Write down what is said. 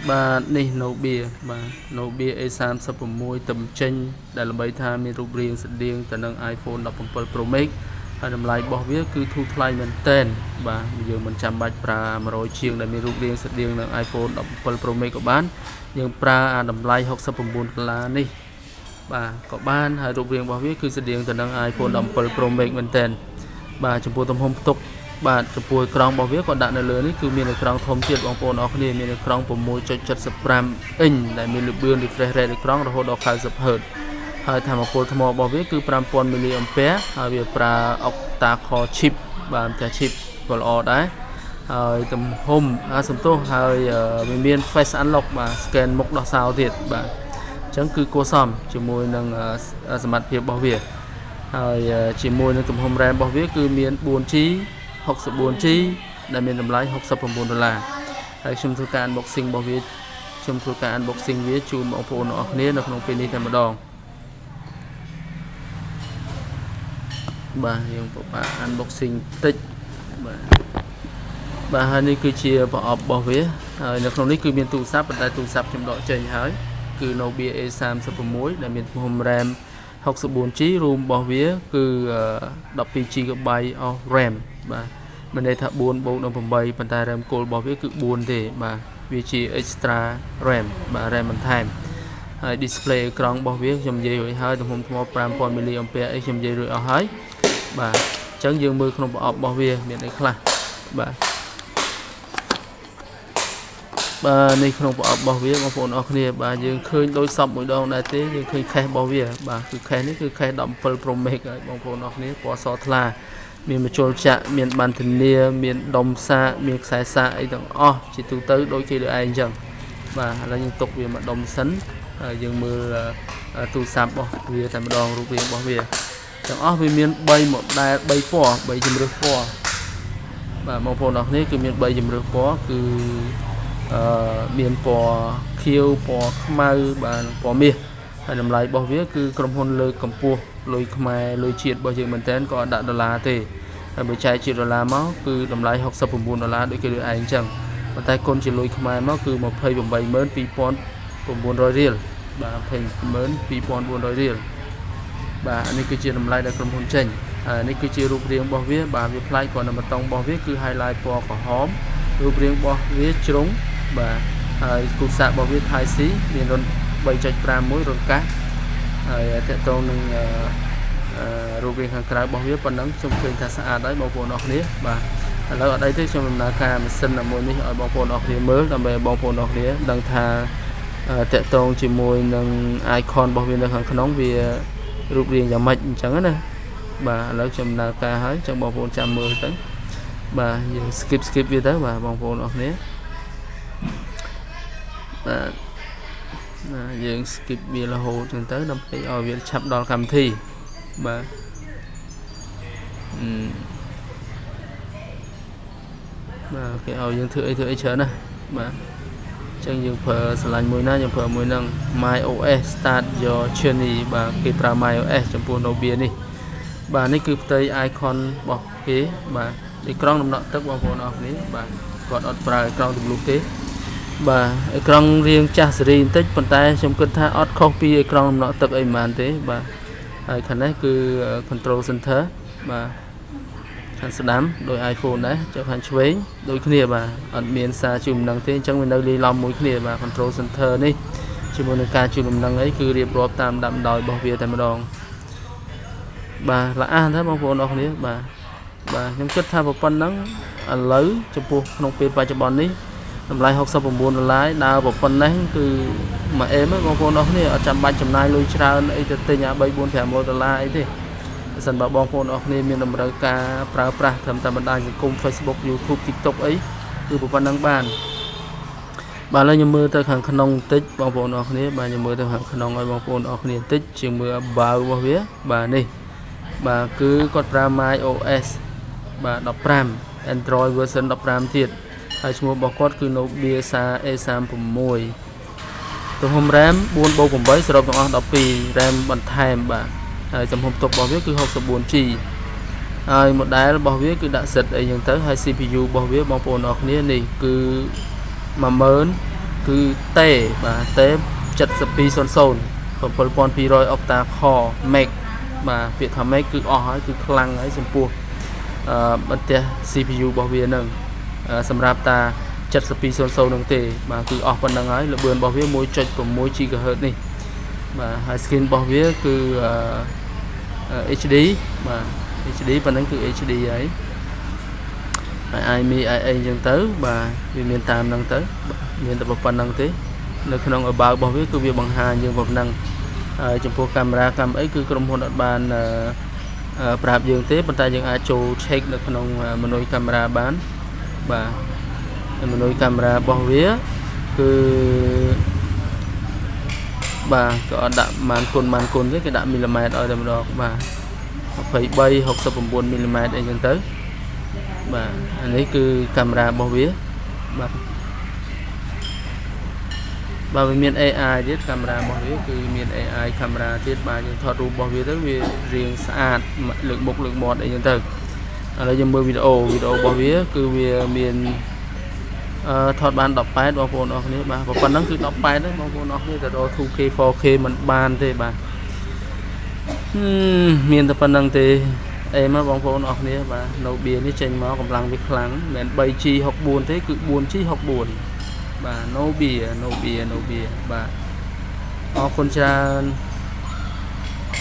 បាទនេះ Nobia បាទ Nobia A36 ទំចេញដែលល្បីថាមានរូបរាងស្តៀងទៅនឹង iPhone 17 Pro Max ហើយតម្លៃរបស់វាគឺធូរថ្លៃមែនទែនបាទយើងមិនចាំបាច់ប្រើ100ជាងដែលមានរូបរាងស្តៀងនឹង iPhone 17 Pro Max ក៏បានយើងប្រើតម្លៃ$69នេះបាទក៏បានហើយរូបរាងរបស់វាគឺស្តៀងទៅនឹង iPhone 17 Pro Max មែនទែនបាទចំពោះទំហំផ្ទុកបាទចំពោះអេក្រង់របស់វាក៏ដាក់នៅលើនេះគឺមានអេក្រង់ធំទៀតបងប្អូនអរគ្នាមានអេក្រង់ 6.75 អ៊ីនដែលមានល្បឿន refresh rate អេក្រង់រហូតដល់ 90Hz ហើយថាមពលថ្មរបស់វាគឺ 5000 mAh ហើយវាប្រើ octa core chip បាទតែ chip ក៏ល្អដែរហើយទំហំសំទោសហើយវាមាន face unlock បាទ scan មុខដោះសោទៀតបាទអញ្ចឹងគឺគួរសមជាមួយនឹងសមត្ថភាពរបស់វាហើយជាមួយនឹងទំហំ RAM របស់វាគឺមាន 4G 64G ដែលមានតម្លៃ$69ហើយខ្ញុំធ្វើការ unboxing របស់វាខ្ញុំធ្វើការ unboxing វាជូនបងប្អូនអរគ្នានៅក្នុងពេលនេះតែម្ដងបាទយើងពិបាក unboxing តិចបាទហើយនេះគឺជាប្រអប់របស់វាហើយនៅក្នុងនេះគឺមានទូរស័ព្ទប៉ុន្តែទូរស័ព្ទខ្ញុំដកចេញហើយគឺ Nobia A36 ដែលមានទំហំ RAM 64G ROM របស់វាគឺ 12GB of RAM បាទមានន័យថា4បូកនឹង8ប៉ុន្តែ RAM គោលរបស់វាគឺ4ទេបាទវាជា extra RAM បាទ RAM បន្ថែមហើយ display អេក្រង់របស់វាខ្ញុំនិយាយរួចហើយទំហំថ្ម 5000 mAh អីខ្ញុំនិយាយរួចអស់ហើយបាទអញ្ចឹងយើងមើលក្នុងប្រអប់របស់វាមានអីខ្លះបាទនេះក្នុងប្រអប់របស់វាបងប្អូនអរគ្នាបាទយើងឃើញដូចសពមួយដងដែរទេយើងឃើញ case របស់វាបាទគឺ case នេះគឺ case 17 Pro Max ហើយបងប្អូនអរគ្នាពណ៌សថ្លាមានមជុលចាក់មានបានធានាមានដុំសាកមានខ្សែសាកអីទាំងអស់ជាទូទៅដូចគេលើឯងអញ្ចឹងបាទឥឡូវយើងទុកវាមកដុំសិនហើយយើងមើលទូរស័ព្ទរបស់វាតែម្ដងរូបរាងរបស់វាទាំងអស់វាមាន3 model 3 ពណ៌3ជម្រើសពណ៌បាទបងប្អូនអរគ្នាគឺមាន3ជម្រើសពណ៌គឺមានពណ៌ខៀវពណ៌ខ្មៅបាទពណ៌មាសហើយតម្លៃរបស់វាគឺក្រុមហ៊ុនលើកកម្ពស់លុយខ្មែរលុយជាតិរបស់យើងមែនតើក៏ដាក់ដុល្លារទេហើយបើចែកជាដុល្លារមកគឺតម្លៃ$69ដូចគេលើឯងអញ្ចឹងប៉ុន្តែគុណជាលុយខ្មែរមកគឺ 282,900 រៀលបាទ 282,400 រៀលបាទនេះគឺជាតម្លៃដែលក្រុមហ៊ុនចេញហើយនេះគឺជារូបរាងរបស់វាបាទវាប្លែកគ្រាន់តែបតង់របស់វាគឺ highlight ពណ៌ក្រហមរូបរាងរបស់វាជ្រុងបាទហើយគូសាករបស់វា Type C មានរុន 3.5 មួយរុនកាសហើយតកតងនឹងរូបរាងខាងក្រៅរបស់វាប៉ុណ្ណឹងខ្ញុំឃើញថាស្អាតហើយបងប្អូនអរគ្នាបាទឥឡូវអត់អីទេខ្ញុំដំណើរការម៉ាស៊ីនមួយនេះឲ្យបងប្អូនអរគ្នាមើលដើម្បីឲ្យបងប្អូនអរគ្នាដឹងថាតកតងជាមួយនឹង icon របស់វានៅខាងក្នុងវារូបរាងយ៉ាងម៉េចអញ្ចឹងណាបាទឥឡូវខ្ញុំដំណើរការហើយអញ្ចឹងបងប្អូនចាំមើលទៅបាទយើង skip វាទៅបាទបងប្អូនអរគ្នាបាទយើង skip វារហូតចឹងទៅដើម្បីឲ្យវាឆាប់ដល់កម្មវិធីបាទបាទគេឲ្យយើងធ្វើអីច្រើនណាបាទអញ្ចឹងយើងប្រើស្រឡាញ់មួយណាយើងប្រើមួយនឹង MyOS Start Your Journey បាទគេប្រើ MyOS ចំពោះ Nobia នេះបាទនេះគឺផ្ទៃ icon របស់គេបាទអេក្រង់ដំណក់ទឹកបងប្អូនអរគ្នាបាទគាត់អត់ប្រើអេក្រង់ទម្លុះទេបាទអេក្រង់រាងចាស់សេរីបន្តិចប៉ុន្តែខ្ញុំគិតថាអត់ខុសពីអេក្រង់ដំណក់ទឹកអីប៉ុន្មានទេបាទហើយខាងនេះគឺ control center បាទខាងស្ដាំដោយ iPhone ដែរចុះខាងឆ្វេងដូចគ្នាបាទអត់មានសារជួយដំណឹងទេអញ្ចឹងវានៅលាយឡំមួយគ្នាបាទ control center នេះជាមួយនឹងការជួយដំណឹងអីគឺរៀបរាប់តាមដាំដោយរបស់វាតែម្ដងបាទល្អណាស់ទេបងប្អូនអរគ្នាបាទខ្ញុំគិតថាប៉ុណ្ណឹងឥឡូវចំពោះក្នុងពេលបច្ចុប្បន្ននេះតម្លៃ$69ដើរប៉ុណ្ណេះគឺមួយអេមបងប្អូនអរគ្នាអត់ចាំបាច់ចំណាយលុយច្រើនអីទៅទិញអា$300-400-500អីទេបើសិនបើបងប្អូនអរគ្នាមានតម្រូវការប្រើប្រាស់ត្រឹមតែបណ្ដាញសង្គម Facebook YouTube TikTok អីគឺប៉ុណ្ណឹងបានបាទឥឡូវខ្ញុំមើលទៅខាងក្នុងបន្តិចបងប្អូនអរគ្នាបាទខ្ញុំមើលទៅខាងក្នុងឲ្យបងប្អូនអរគ្នាបន្តិចជាងមើល about របស់វាបាទនេះបាទគឺគាត់ប្រើ MyOS បាទ15 Android version 15ទៀតហើយឈ្មោះរបស់គាត់គឺ Nobia A36 ទំហំ RAM 4/8 សរុបទាំងអស់ 12 RAM បន្ថែមបាទហើយទំហំផ្ទុករបស់វាគឺ 64G ហើយ model របស់វាគឺដាក់សិតអីចឹងទៅហើយ CPU របស់វាបងប្អូនអរគ្នានេះគឺ គឺតេបាទតេ7200 7200 octa core meg បាទពាក្យថា meg គឺអស់ហើយគឺខ្លាំងហើយចំពោះបន្ទះ CPU របស់វានឹងសម្រាប់តា7200នឹងទេបាទគឺអស់ប៉ុណ្្នឹងហើយល្បឿនរបស់វា 1.6 GHz នេះបាទហើយ screen របស់វាគឺHD បាទ HD ប៉ុណ្ណឹងគឺ HD ហើយIMEI អីចឹងទៅបាទវាមានតាមហ្នឹងទៅមានតែប៉ុណ្្នឹងទេនៅក្នុង about របស់វាគឺវាបង្ហាញយើងប៉ុណ្ណឹងហើយចំពោះកាមេរ៉ាកាំអីគឺក្រុមហ៊ុនអត់បានប្រាប់យើងទេប៉ុន្តែយើងអាចចូល check នៅក្នុង menu កាមេរ៉ាបានបាទmenu កាមេរ៉ារបស់វាគឺបាទក៏អត់ដាក់ម៉ានគុណទេគេដាក់មីលីម៉ែត្រឲ្យតែម្ដងបាទ23 69មីលីម៉ែត្រអីចឹងទៅបាទអានេះគឺកាមេរ៉ារបស់វាបាទបាទវាមាន AI ទៀតកាមេរ៉ារបស់វាគឺមាន AI កាមេរ៉ាទៀតបាទយើងថតរូបរបស់វាទៅវារៀងស្អាតលើកមុខលើកមាត់អីចឹងទៅឥឡូវយើងមើលវីដេអូរបស់វាគឺវាមានថតបាន18បងប្អូនអរគ្នាបាទប៉ុណ្ណឹងគឺ18ហ្នឹងបងប្អូនអរគ្នាទៅដល់ 2K 4K មិនបានទេបាទមានតែប៉ុណ្ណឹងទេអេមកបងប្អូនអរគ្នាបាទ Nobia នេះចេញមកកម្លាំងវាខ្លាំងមិនមែន 3G64 ទេគឺ 4G64 បាទ Nobia បាទអរគុណច្រើន